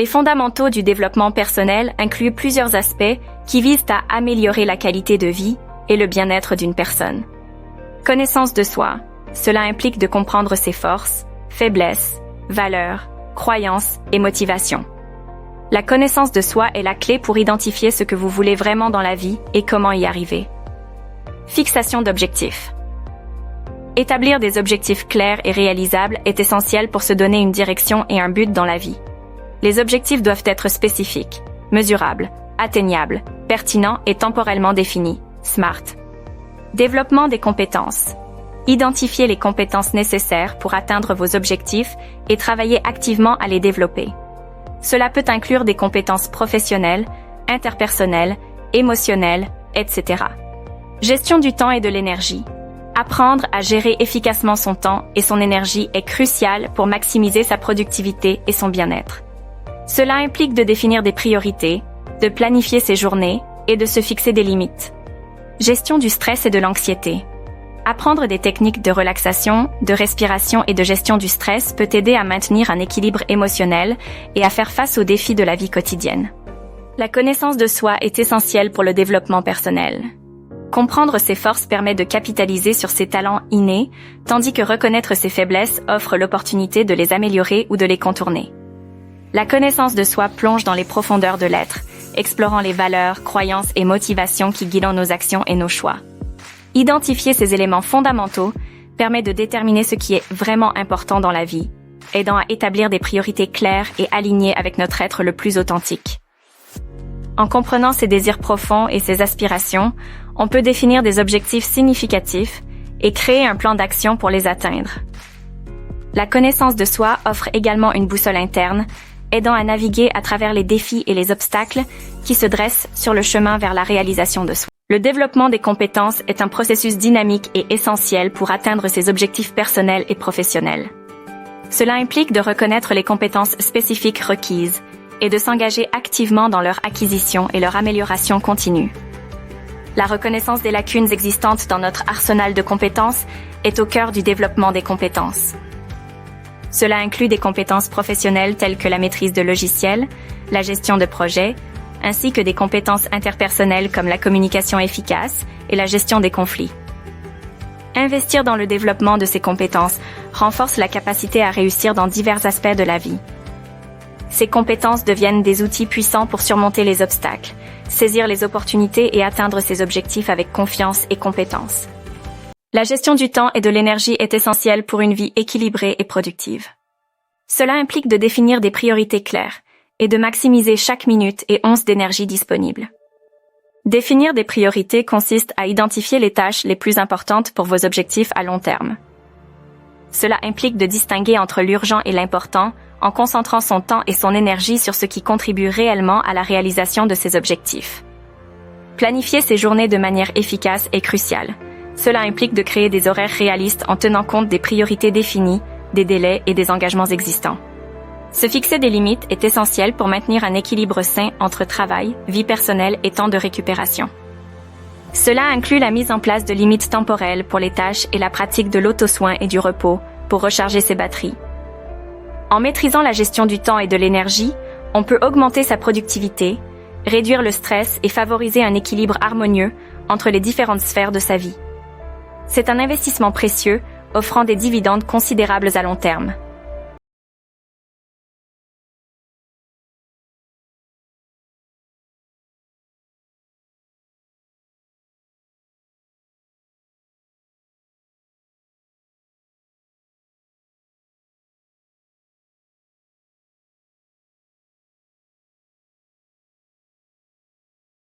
Les fondamentaux du développement personnel incluent plusieurs aspects qui visent à améliorer la qualité de vie et le bien-être d'une personne. Connaissance de soi. Cela implique de comprendre ses forces, faiblesses, valeurs, croyances et motivations. La connaissance de soi est la clé pour identifier ce que vous voulez vraiment dans la vie et comment y arriver. Fixation d'objectifs. Établir des objectifs clairs et réalisables est essentiel pour se donner une direction et un but dans la vie. Les objectifs doivent être spécifiques, mesurables, atteignables, pertinents et temporellement définis, SMART. Développement des compétences. Identifiez les compétences nécessaires pour atteindre vos objectifs et travaillez activement à les développer. Cela peut inclure des compétences professionnelles, interpersonnelles, émotionnelles, etc. Gestion du temps et de l'énergie. Apprendre à gérer efficacement son temps et son énergie est crucial pour maximiser sa productivité et son bien-être. Cela implique de définir des priorités, de planifier ses journées et de se fixer des limites. Gestion du stress et de l'anxiété. Apprendre des techniques de relaxation, de respiration et de gestion du stress peut aider à maintenir un équilibre émotionnel et à faire face aux défis de la vie quotidienne. La connaissance de soi est essentielle pour le développement personnel. Comprendre ses forces permet de capitaliser sur ses talents innés, tandis que reconnaître ses faiblesses offre l'opportunité de les améliorer ou de les contourner. La connaissance de soi plonge dans les profondeurs de l'être, explorant les valeurs, croyances et motivations qui guident nos actions et nos choix. Identifier ces éléments fondamentaux permet de déterminer ce qui est vraiment important dans la vie, aidant à établir des priorités claires et alignées avec notre être le plus authentique. En comprenant ses désirs profonds et ses aspirations, on peut définir des objectifs significatifs et créer un plan d'action pour les atteindre. La connaissance de soi offre également une boussole interne, aidant à naviguer à travers les défis et les obstacles qui se dressent sur le chemin vers la réalisation de soi. Le développement des compétences est un processus dynamique et essentiel pour atteindre ses objectifs personnels et professionnels. Cela implique de reconnaître les compétences spécifiques requises et de s'engager activement dans leur acquisition et leur amélioration continue. La reconnaissance des lacunes existantes dans notre arsenal de compétences est au cœur du développement des compétences. Cela inclut des compétences professionnelles telles que la maîtrise de logiciels, la gestion de projets, ainsi que des compétences interpersonnelles comme la communication efficace et la gestion des conflits. Investir dans le développement de ces compétences renforce la capacité à réussir dans divers aspects de la vie. Ces compétences deviennent des outils puissants pour surmonter les obstacles, saisir les opportunités et atteindre ses objectifs avec confiance et compétence. La gestion du temps et de l'énergie est essentielle pour une vie équilibrée et productive. Cela implique de définir des priorités claires et de maximiser chaque minute et once d'énergie disponible. Définir des priorités consiste à identifier les tâches les plus importantes pour vos objectifs à long terme. Cela implique de distinguer entre l'urgent et l'important en concentrant son temps et son énergie sur ce qui contribue réellement à la réalisation de ses objectifs. Planifier ses journées de manière efficace est crucial. Cela implique de créer des horaires réalistes en tenant compte des priorités définies, des délais et des engagements existants. Se fixer des limites est essentiel pour maintenir un équilibre sain entre travail, vie personnelle et temps de récupération. Cela inclut la mise en place de limites temporelles pour les tâches et la pratique de l'auto-soin et du repos pour recharger ses batteries. En maîtrisant la gestion du temps et de l'énergie, on peut augmenter sa productivité, réduire le stress et favoriser un équilibre harmonieux entre les différentes sphères de sa vie. C'est un investissement précieux, offrant des dividendes considérables à long terme.